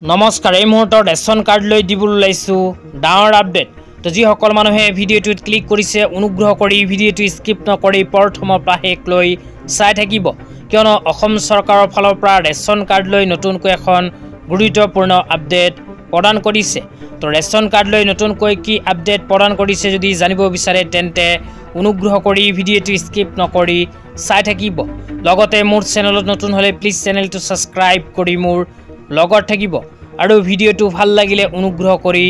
নমস্কাৰ এই মুহূৰ্তৰ ৰেচন কাৰ্ড লৈ দিবলৈ লাইছো ডাঙৰ আপডেট। তো যিসকল মানুহে ভিডিঅ'টোত ক্লিক কৰিছে অনুগ্ৰহ কৰি ভিডিঅ'টো স্কিপ নকৰি প্ৰথমৰ পৰা শেষ লৈ চাই থাকিব, কিয়নো অসম চৰকাৰৰ ফালৰ পৰা ৰেচন কাৰ্ড লৈ নতুনকৈ এখন গুৰুত্বপূৰ্ণ আপডেট প্ৰদান কৰিছে। তো ৰেচন কাৰ্ড লৈ নতুনকৈ কি আপডেট প্ৰদান কৰিছে যদি জানিব বিচাৰে তেন্তে অনুগ্ৰহ কৰি ভিডিঅ'টো স্কিপ নকৰি চাই থাকিব। লগতে মোৰ চেনেলত নতুন হ'লে প্লিজ চেনেলটো ছাবস্ক্ৰাইব কৰি মোৰ লগত থাকিব আৰু ভিডিঅ'টো ভাল লাগিলে অনুগ্ৰহ কৰি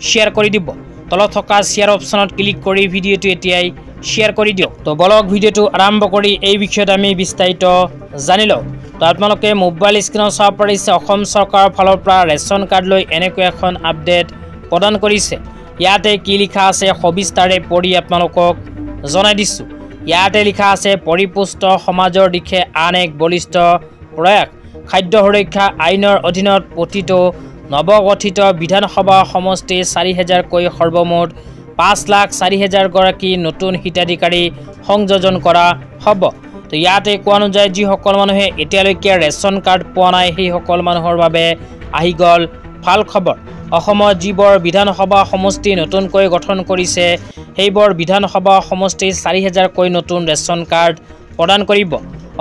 শ্বেয়াৰ কৰি দিব। তলত থকা শ্বেয়াৰ অপশ্যনত ক্লিক কৰি ভিডিঅ'টো এতিয়াই শ্বেয়াৰ কৰি দিয়ক। তো বলক ভিডিঅ'টো আৰম্ভ কৰি এই বিষয়ত আমি বিস্তাৰিত জানি লওঁ। তো আপোনালোকে মোবাইল স্ক্ৰীনত চাব পাৰিছে অসম চৰকাৰৰ ফালৰ পৰা ৰেচন কাৰ্ড লৈ এনেকৈ এখন আপডেট প্ৰদান কৰিছে। ইয়াতে কি লিখা আছে সবিস্তাৰে পঢ়ি আপোনালোকক জনাই দিছোঁ। ইয়াতে লিখা আছে পৰিপুষ্ট সমাজৰ দিশে আন এক বলিষ্ঠ প্ৰয়াস। খাদ্য সুৰক্ষা আইনৰ অধীনত প্ৰতিটো নৱগঠিত বিধানসভা সমষ্টি ৪,০০০কৈ সৰ্বমুঠ ৫,৪,০০০ গৰাকী নতুন হিতাধিকাৰী সংযোজন কৰা হ'ব। তো ইয়াতে কোৱা অনুযায়ী যিসকল মানুহে এতিয়ালৈকে ৰেচন কাৰ্ড পোৱা নাই সেইসকল মানুহৰ বাবে আহি গ'ল ভাল খবৰ। অসমত যিবোৰ বিধানসভা সমষ্টি নতুনকৈ গঠন কৰিছে সেইবোৰ বিধানসভা সমষ্টিত ৪,০০০কৈ নতুন ৰেচন কাৰ্ড প্ৰদান কৰিব।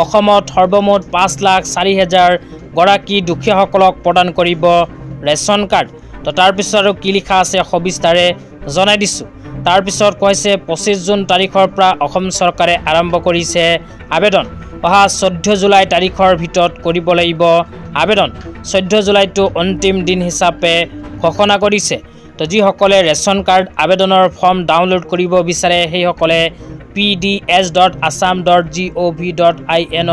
অসমত সৰ্বমুঠ ৫,৪,০০০ গৰাকী দুখীয়াসকলক প্ৰদান কৰিব ৰেচন কাৰ্ড। তো তাৰপিছত আৰু কি লিখা আছে সবিস্তাৰে জনাই দিছোঁ। তাৰপিছত কৈছে ২৫ জুন তাৰিখৰ পৰা অসম চৰকাৰে আৰম্ভ কৰিছে আবেদন। অহা ১৪ জুলাই তাৰিখৰ ভিতৰত কৰিব লাগিব আবেদন। ১৪ জুলাইটো অন্তিম দিন হিচাপে ঘোষণা কৰিছে। তো যিসকলে ৰেচন কাৰ্ড আবেদনৰ ফৰ্ম ডাউনলোড কৰিব বিচাৰে সেইসকলে pds.assam.gov.in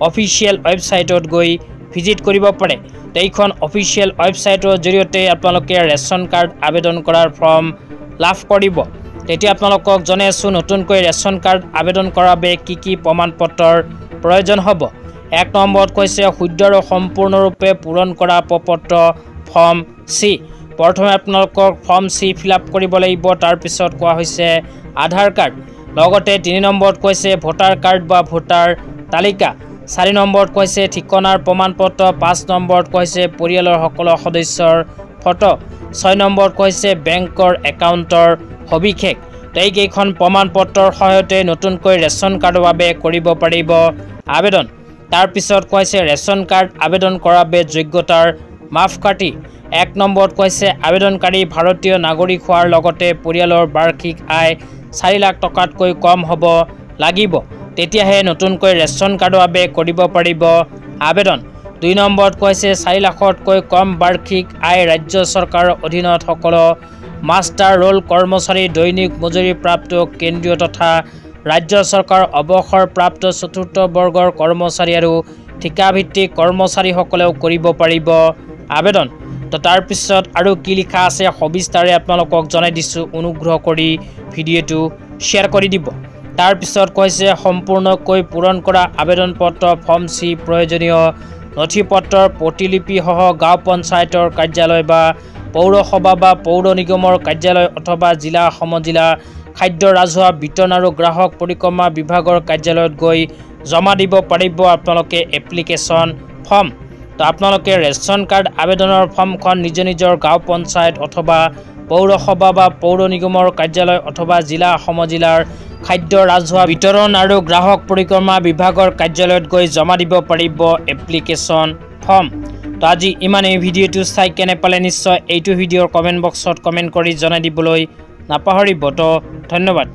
অফিচিয়েল ৱেবছাইটত গৈ ভিজিট কৰিব পাৰে। এইখন অফিচিয়েল ৱেবছাইটৰ জৰিয়তে আপোনালোকে ৰেচন কাৰ্ড আবেদন কৰাৰ ফৰ্ম লাভ কৰিব। তেতিয়া আপোনালোকক জনাই আছোঁ নতুনকৈ ৰেচন কাৰ্ড আবেদন কৰাৰ বাবে কি প্ৰমাণ পত্ৰৰ প্ৰয়োজন হ'ব। ১ নম্বৰত কৈছে শুদ্ধ আৰু সম্পূৰ্ণৰূপে পূৰণ কৰা প্ৰপত্ৰ ফৰ্ম চি। প্ৰথমে আপোনালোকক ফৰ্ম চি ফিল আপ কৰিব লাগিব। তাৰপিছত কোৱা হৈছে আধাৰ কাৰ্ড। লগতে ৩ নম্বৰত কৈছে ভোটাৰ কাৰ্ড বা ভোটাৰ তালিকা। ৪ নম্বৰত কৈছে ঠিকনাৰ প্ৰমাণপত্ৰ। ৫ নম্বৰত কৈছে পৰিয়ালৰ সকলো সদস্যৰ ফটো। ৬ নম্বৰত কৈছে বেংকৰ একাউণ্টৰ সবিশেষ। এইকেইখন প্ৰমাণপত্ৰৰ সহায়তে নতুনকৈ ৰেচন কাৰ্ডৰ বাবে কৰিব পাৰিব আবেদন। তাৰপিছত কৈছে ৰেচন কাৰ্ড আবেদন কৰাৰ বাবে যোগ্যতাৰ মাপকাঠি। ১ নম্বৰত কৈছে আবেদনকাৰী ভাৰতীয় নাগৰিক হোৱাৰ লগতে পৰিয়ালৰ বাৰ্ষিক আয় ৪ লাখ টকাতকৈ কম হ'ব লাগিব, তেতিয়াহে নতুনকৈ ৰেচন কাৰ্ডৰ বাবে কৰিব পাৰিব আবেদন। ২ নম্বৰত কৈছে ৪ লাখতকৈ কম বাৰ্ষিক আয় ৰাজ্য চৰকাৰৰ অধীনত সকলো মাষ্টাৰ ৰোল কৰ্মচাৰী, দৈনিক মজুৰিপ্ৰাপ্ত কেন্দ্ৰীয় তথা ৰাজ্য চৰকাৰৰ অৱসৰপ্ৰাপ্ত চতুৰ্থ বৰ্গৰ কৰ্মচাৰী আৰু ঠিকাভিত্তিক কৰ্মচাৰীসকলেও কৰিব পাৰিব আবেদন। তো তাৰপিছত আৰু কি লিখা আছে সবিস্তাৰে আপোনালোকক জনাই দিছোঁ, অনুগ্ৰহ কৰি ভিডিঅ'টো শ্বেয়াৰ কৰি দিব। তাৰপিছত কৈছে সম্পূৰ্ণকৈ পূৰণ কৰা আবেদন পত্ৰ ফৰ্ম চি প্ৰয়োজনীয় নথিপত্ৰৰ প্ৰতিলিপিসহ গাঁও পঞ্চায়তৰ কাৰ্যালয় বা পৌৰসভা বা পৌৰ নিগমৰ কাৰ্যালয় অথবা জিলা সমজিলা খাদ্য ৰাজহুৱা বিতৰণ আৰু গ্ৰাহক পৰিক্ৰমা বিভাগৰ কাৰ্যালয়ত গৈ জমা দিব পাৰিব আপোনালোকে এপ্লিকেশ্যন ফৰ্ম। তো আপোনালোকে ৰেচন কাৰ্ড আবেদনৰ ফৰ্মখন নিজৰ গাঁও পঞ্চায়ত অথবা পৌৰসভা বা পৌৰ নিগমৰ কাৰ্যালয় অথবা জিলা সমজিলাৰ খাদ্য ৰাজহুৱা বিতৰণ আৰু গ্ৰাহক পৰিক্ৰমা বিভাগৰ কাৰ্যালয়ত গৈ জমা দিব পাৰিব এপ্লিকেশ্যন ফৰ্ম। তো আজি ইমানেই। ভিডিঅ'টো চাই কেনে পালে নিশ্চয় এইটো ভিডিঅ'ৰ কমেণ্ট বক্সত কমেণ্ট কৰি জনাই দিবলৈ নাপাহৰিব। তো ধন্যবাদ।